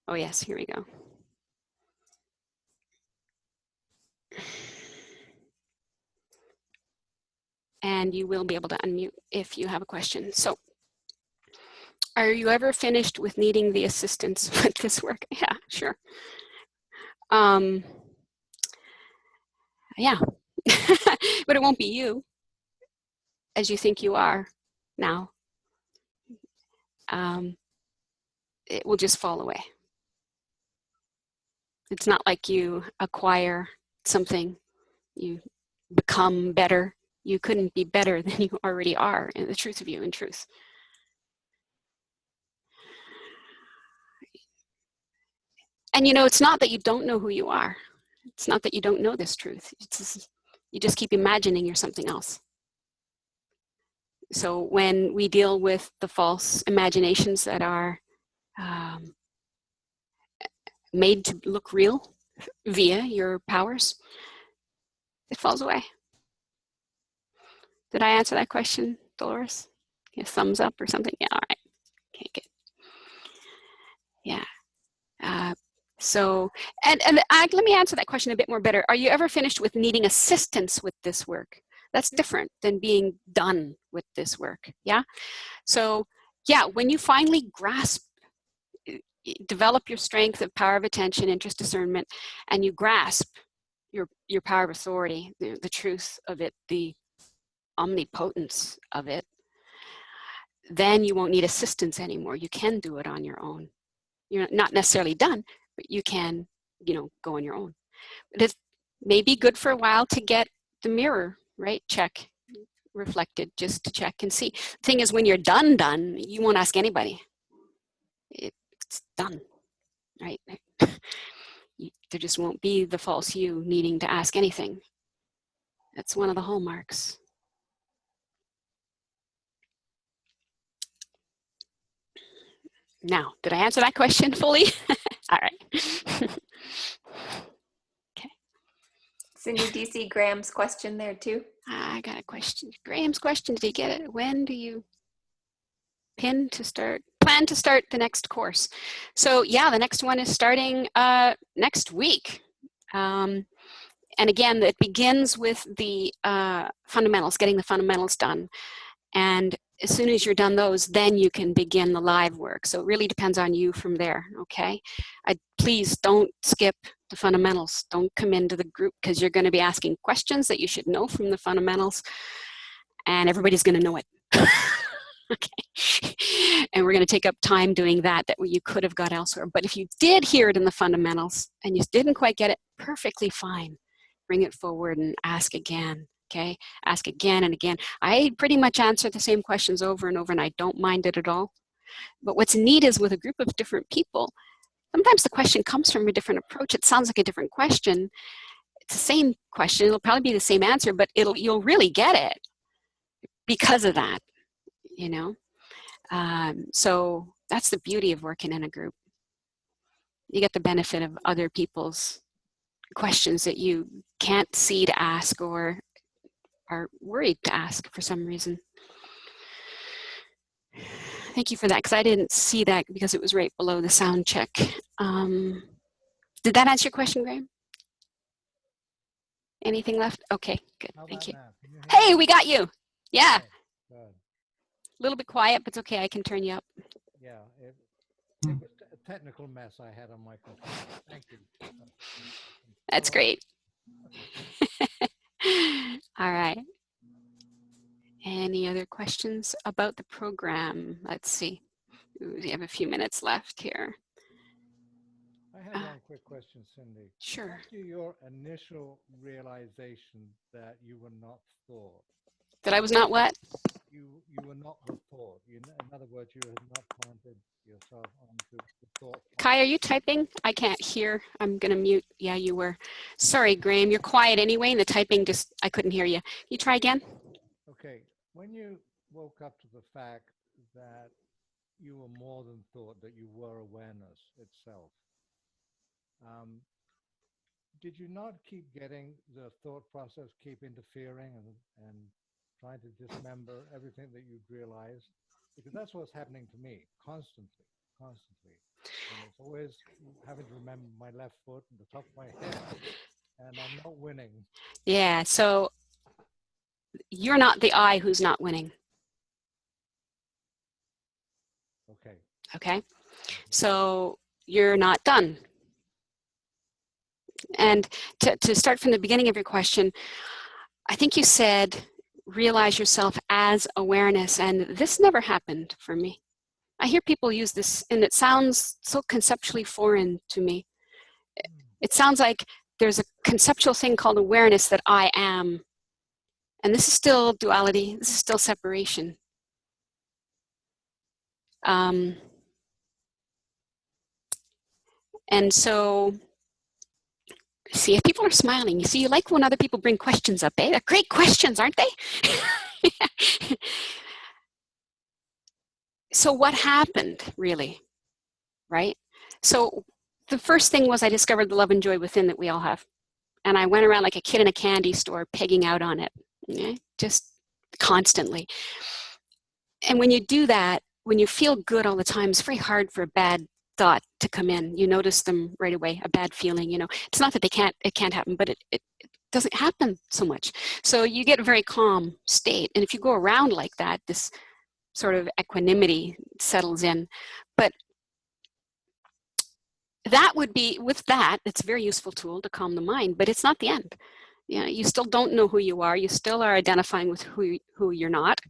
Oh yes, here we go. And you will be able to unmute if you have a question. So, are you ever finished with needing the assistance with this work? Yeah, sure. Yeah, but it won't be you as you think you are now. It will just fall away. It's not like you acquire something, you become better. You couldn't be better than you already are in the truth of you, in truth. And you know, it's not that you don't know who you are. It's not that you don't know this truth. It's just, you just keep imagining you're something else. So when we deal with the false imaginations that are made to look real via your powers, it falls away. Did I answer that question, Dolores? A thumbs up or something? Yeah, all right. Okay, good. Yeah. So, let me answer that question a bit more better. Are you ever finished with needing assistance with this work? That's different than being done with this work, yeah? So, yeah, when you finally grasp, develop your strength of power of attention, interest, discernment, and you grasp your power of authority, the truth of it, the omnipotence of it, then you won't need assistance anymore. You can do it on your own. You're not necessarily done, but you can, you know, go on your own. But it may be good for a while to get the mirror, right? Check, reflected, just to check and see. The thing is, when you're done, you won't ask anybody. It's done, right? There just won't be the false you needing to ask anything. That's one of the hallmarks. Now, did I answer that question fully? All right. Okay. Cindy, do you see Graham's question there too? I got a question. Graham's question, did he get it? When do you plan to start the next course? So yeah, the next one is starting next week. And again, it begins with the fundamentals, getting the fundamentals done. And as soon as you're done those, then you can begin the live work. So it really depends on you from there, okay? Please don't skip the fundamentals. Don't come into the group because you're going to be asking questions that you should know from the fundamentals, and everybody's going to know it. Okay. And we're going to take up time doing that you could have got elsewhere. But if you did hear it in the fundamentals and you didn't quite get it, perfectly fine. Bring it forward and ask again. Okay, ask again and again. I pretty much answer the same questions over and over, and I don't mind it at all. But what's neat is with a group of different people, sometimes the question comes from a different approach. It sounds like a different question. It's the same question. It'll probably be the same answer, but you'll really get it because of that, you know. So that's the beauty of working in a group. You get the benefit of other people's questions that you can't see to ask or are worried to ask for some reason. Thank you for that, because I didn't see that because it was right below the sound check. Did that answer your question, Graham? Anything left? Okay, good, thank you. Hey, we got you. Yeah. Good. A little bit quiet, but it's okay, I can turn you up. Yeah, it was a technical mess I had on my computer. Thank you. That's great. All right. Any other questions about the program? Let's see. We have a few minutes left here. I had one quick question, Cindy. Sure. After your initial realization that you were not thought. That I was not what? You were not the thought. In other words, you had not planted yourself onto the thought. Kai, are you typing? I can't hear. I'm going to mute. Yeah, you were. Sorry, Graham. You're quiet anyway, and the typing just, I couldn't hear you. You try again? Okay. When you woke up to the fact that you were more than thought, that you were awareness itself, did you not keep getting the thought process, keep interfering and trying to dismember everything that you'd realized? Because that's what's happening to me constantly. And it's always having to remember my left foot and the top of my head, and I'm not winning. Yeah, so you're not the I who's not winning. Okay. Okay, so you're not done. And to start from the beginning of your question, I think you said, realize yourself as awareness, and this never happened for me. I hear people use this, and it sounds so conceptually foreign to me. It sounds like there's a conceptual thing called awareness that I am. And this is still duality. This is still separation. And so, see, if people are smiling, you see, you like when other people bring questions up, eh? They're great questions, aren't they? So what happened, really, right? So the first thing was I discovered the love and joy within that we all have. And I went around like a kid in a candy store, pegging out on it, okay? Just constantly. And when you do that, when you feel good all the time, it's very hard for a bad thought to come in. You notice them right away, a bad feeling, you know. It's not that it can't happen, but it doesn't happen so much. So you get a very calm state. And if you go around like that, this sort of equanimity settles in. But that would be, with that, it's a very useful tool to calm the mind, but it's not the end. You know, you still don't know who you are. You still are identifying with who you're not.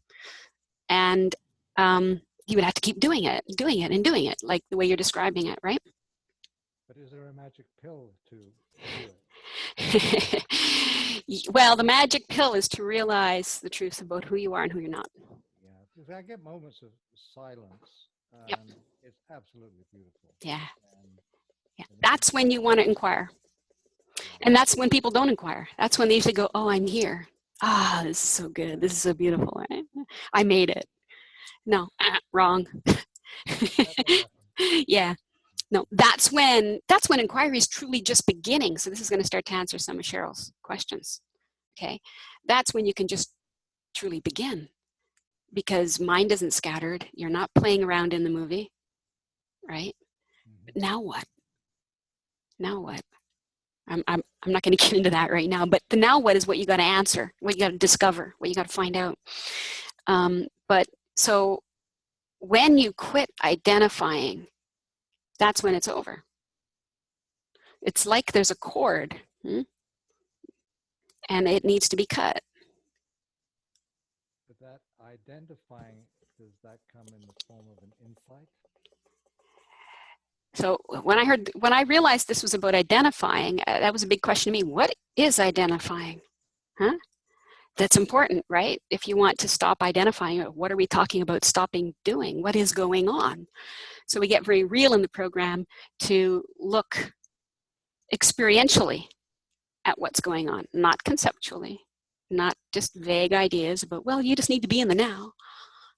And you would have to keep doing it, like the way you're describing it, right? But is there a magic pill to do it? Well, the magic pill is to realize the truth about who you are and who you're not. Yeah, because I get moments of silence. Yep. It's absolutely beautiful. Yeah. Yeah. That's when you want to inquire. And that's when people don't inquire. That's when they usually go, oh, I'm here. Ah, this is so good. This is so beautiful, right? I made it. No, wrong. Yeah. No, that's when inquiry is truly just beginning. So this is going to start to answer some of Cheryl's questions. Okay. That's when you can just truly begin, because mind isn't scattered. You're not playing around in the movie, right? But now what? Now what? I'm not going to get into that right now, but the now what is what you got to answer, what you got to discover, what you got to find out. But so when you quit identifying, that's when it's over. It's like there's a cord, and it needs to be cut. But that identifying, does that come in the form of an insight? So when I realized this was about identifying, that was a big question to me. What is identifying? Huh? That's important, right? If you want to stop identifying, what are we talking about stopping doing? What is going on? So we get very real in the program to look experientially at what's going on, not conceptually, not just vague ideas about, well, you just need to be in the now.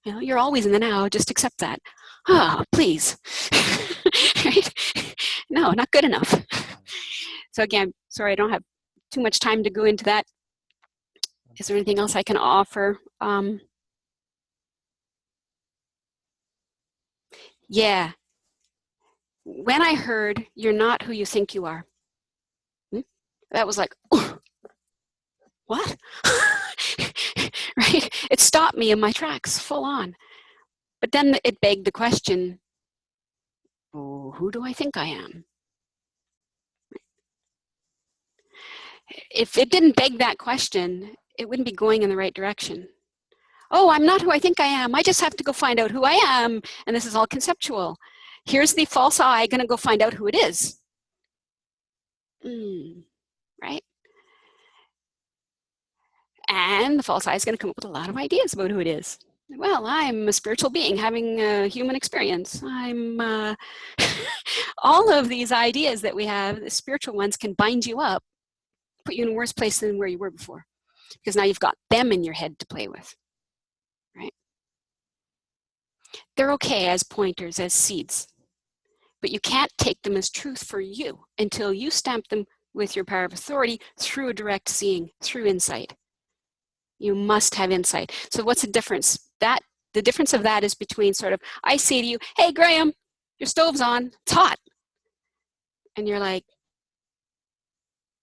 You know, you're always in the now, just accept that. Oh, please. Right? No, not good enough. So again, sorry, I don't have too much time to go into that. Is there anything else I can offer? Yeah. When I heard, you're not who you think you are, that was like, oh, what? Right? It stopped me in my tracks, full on. But then it begged the question, oh, who do I think I am? If it didn't beg that question, it wouldn't be going in the right direction. Oh, I'm not who I think I am. I just have to go find out who I am. And this is all conceptual. Here's the false I going to go find out who it is. Right? And the false I is going to come up with a lot of ideas about who it is. Well, I'm a spiritual being having a human experience. I'm all of these ideas that we have, the spiritual ones, can bind you up, put you in a worse place than where you were before, because now you've got them in your head to play with, right? They're okay as pointers, as seeds, but you can't take them as truth for you until you stamp them with your power of authority through a direct seeing, through insight. You must have insight. So what's the difference? The difference of that is between sort of, I say to you, hey, Graham, your stove's on, it's hot. And you're like,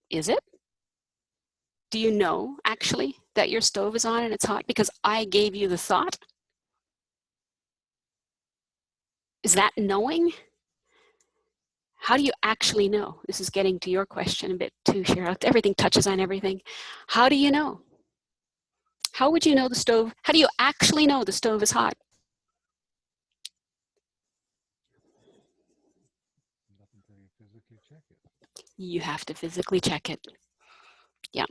is it? Do you know, actually, that your stove is on and it's hot because I gave you the thought? Is that knowing? How do you actually know? This is getting to your question a bit too, Cheryl. Everything touches on everything. How do you know? How would you know the stove? How do you actually know the stove is hot? You have to physically check it. Yeah.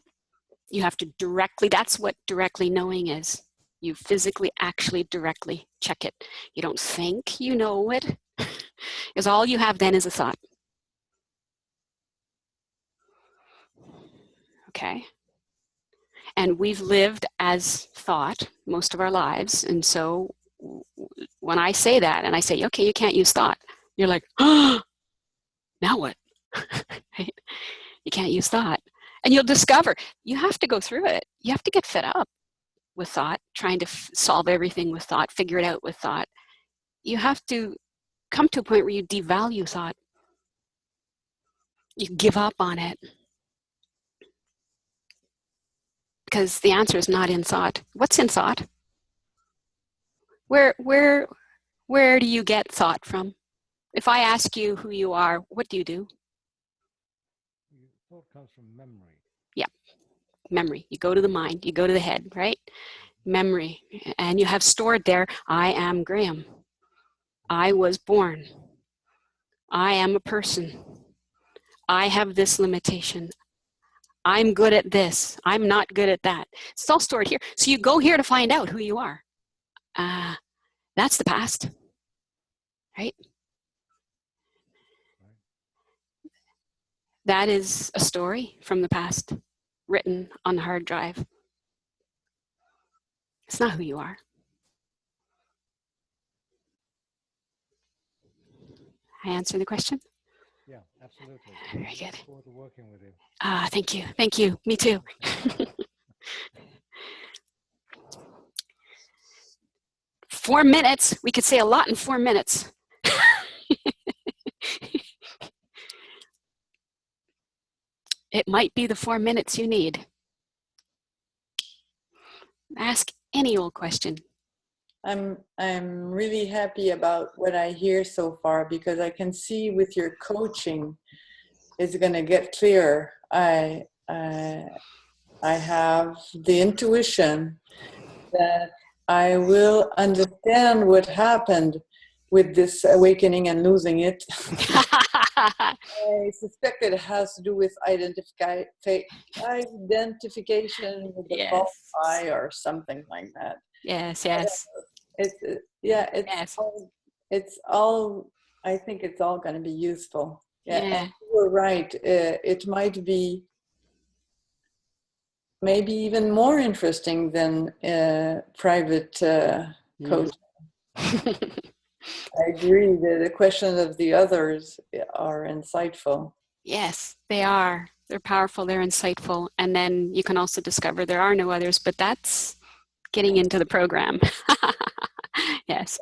You have to directly, that's what directly knowing is. You physically, actually, directly check it. You don't think you know it, because all you have then is a thought. okay? And we've lived as thought most of our lives. And so when I say that and I say, okay, you can't use thought, you're like, oh, now what? Right? You can't use thought. And you'll discover you have to go through it. You have to get fed up with thought, trying to solve everything with thought, figure it out with thought. You have to come to a point where you devalue thought. You give up on it. Because the answer is not in thought. What's in thought? Where do you get thought from? If I ask you who you are, what do you do? Thought comes from memory. Yeah, memory. You go to the mind, you go to the head, right? Memory. And you have stored there, I am Graham. I was born. I am a person. I have this limitation. I'm good at this. I'm not good at that. It's all stored here. So you go here to find out who you are. That's the past, right? That is a story from the past written on the hard drive. It's not who you are. I answer the question? Yeah, absolutely. Very good. Look forward to working with you. Thank you. Thank you. Me too. 4 minutes. We could say a lot in 4 minutes. It might be the 4 minutes you need. Ask any old question. I'm really happy about what I hear so far, because I can see with your coaching it's going to get clearer. I have the intuition that I will understand what happened with this awakening and losing it. I suspect it has to do with identification with the Yes. false I or something like that. Yes, yes. It's all. I think it's all going to be useful. Yeah, Yeah. and you were right. It might be maybe even more interesting than private coaching. I agree that the questions of the others are insightful. Yes, they are. They're powerful, they're insightful. And then you can also discover there are no others, but that's getting into the program. Yes.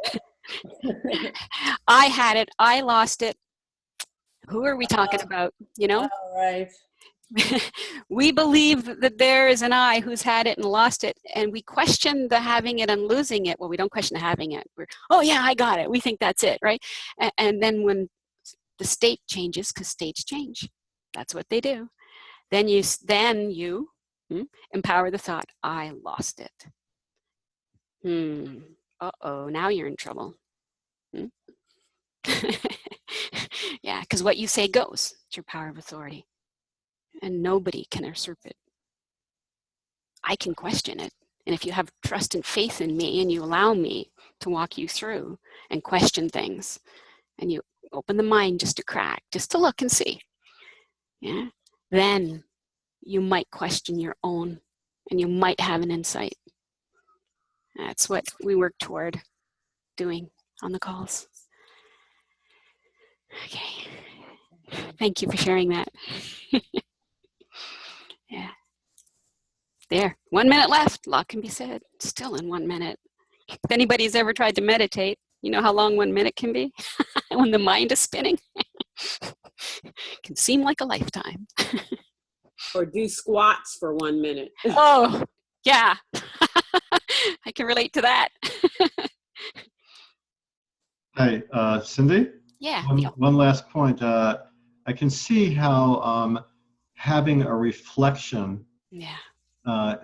I had it, I lost it. Who are we talking about? You know? All right. We believe that there is an I who's had it and lost it, and we question the having it and losing it. Well, we don't question the having it. We're, oh yeah, I got it. We think that's it, right? And then when the state changes, because states change, that's what they do. Then you empower the thought, I lost it. Uh-oh, now you're in trouble. Yeah, because what you say goes. It's your power of authority. And nobody can usurp it. I can question it. And if you have trust and faith in me and you allow me to walk you through and question things, and you open the mind just to crack, just to look and see, yeah, then you might question your own and you might have an insight. That's what we work toward doing on the calls. Okay. Thank you for sharing that. Yeah. There, 1 minute left. A lot can be said. Still in 1 minute. If anybody's ever tried to meditate, you know how long 1 minute can be? When the mind is spinning. It can seem like a lifetime. Or do squats for 1 minute. Oh, yeah. I can relate to that. Hey, Cindy? Yeah. One last point. I can see how having a reflection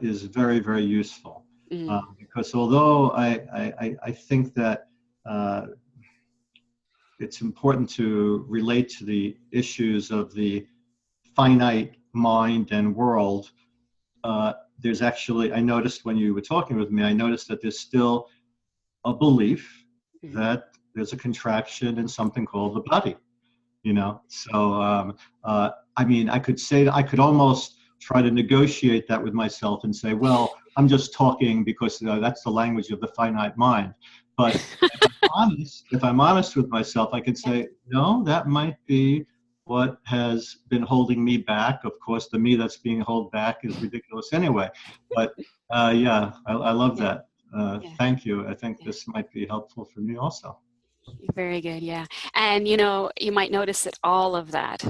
is very, very useful. Because although I think that it's important to relate to the issues of the finite mind and world, there's actually, I noticed when you were talking with me, I noticed that there's still a belief that there's a contraction in something called the body, you know? So, I mean, I could say, I could almost try to negotiate that with myself and say, well, I'm just talking because that's the language of the finite mind. But if I'm honest with myself, I could say, no, that might be what has been holding me back. Of course, the me that's being held back is ridiculous anyway. But yeah, I love that. Thank you. I think this might be helpful for me also. Very good, yeah. And you know, you might notice that all of that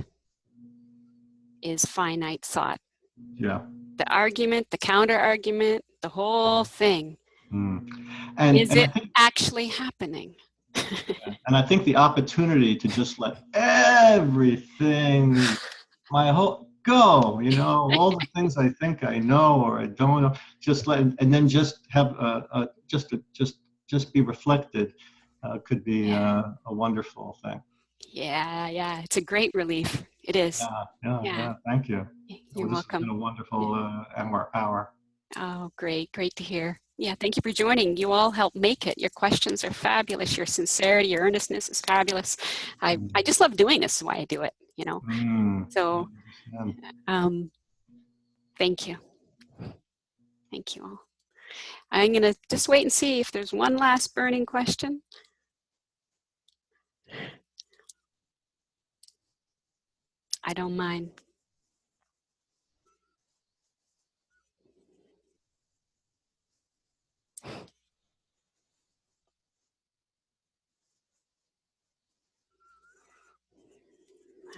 is finite thought. Yeah. The argument, the counter argument, the whole thing. And is it actually happening? And I think the opportunity to just let everything, my whole, go, you know, all the things I think I know or I don't know, just let, and then just have just be reflected, could be a wonderful thing. Yeah, it's a great relief. It is. Yeah. Thank you. You're welcome. It's been a wonderful hour. Oh, great to hear. Yeah, thank you for joining. You all help make it. Your questions are fabulous. Your sincerity, your earnestness is fabulous. I just love doing this. Is why I do it, you know. So, thank you. Thank you all. I'm going to just wait and see if there's one last burning question. I don't mind.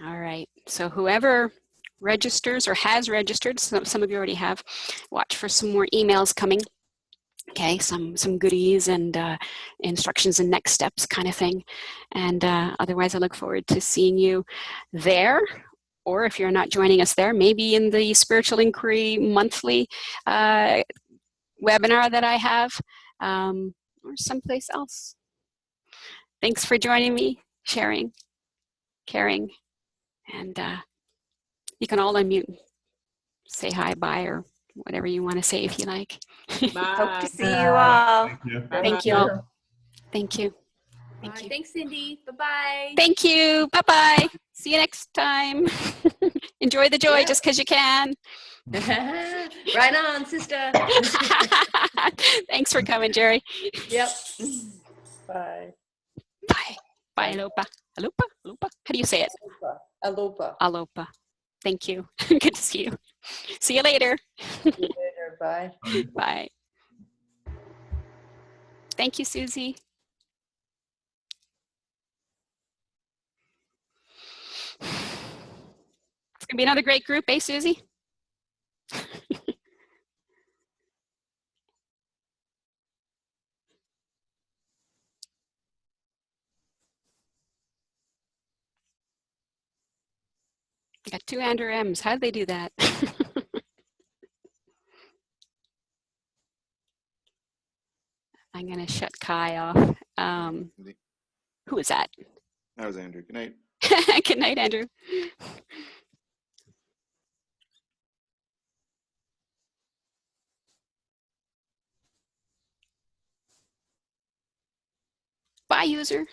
All right, so whoever registers or has registered, some of you already have, watch for some more emails coming. Okay, some goodies and instructions and next steps kind of thing. And otherwise, I look forward to seeing you there. Or if you're not joining us there, maybe in the Spiritual Inquiry monthly webinar that I have, or someplace else. Thanks for joining me, sharing, caring, and you can all unmute and say hi, bye, or whatever you want to say if you like. Bye. Hope to see you all. Thank you. Thank you all. Thank you. Thank you. Thanks, Cindy. Bye-bye. Thank you. Bye-bye. See you next time. Enjoy the joy just because you can. Right on, sister. Thanks for coming, Jerry. Yep. Bye. Bye. Bye, Alopa. Alopa? Alopa? How do you say it? Alopa. Alopa. Thank you. Good to see you. See you later. See you later. Bye. Bye. Thank you, Susie. It's going to be another great group, eh, Susie? I got 2 Andrew M's. How did they do that? I'm going to shut Kai off. Who is that? That was Andrew. Good night. Good night, Andrew. Bye, user.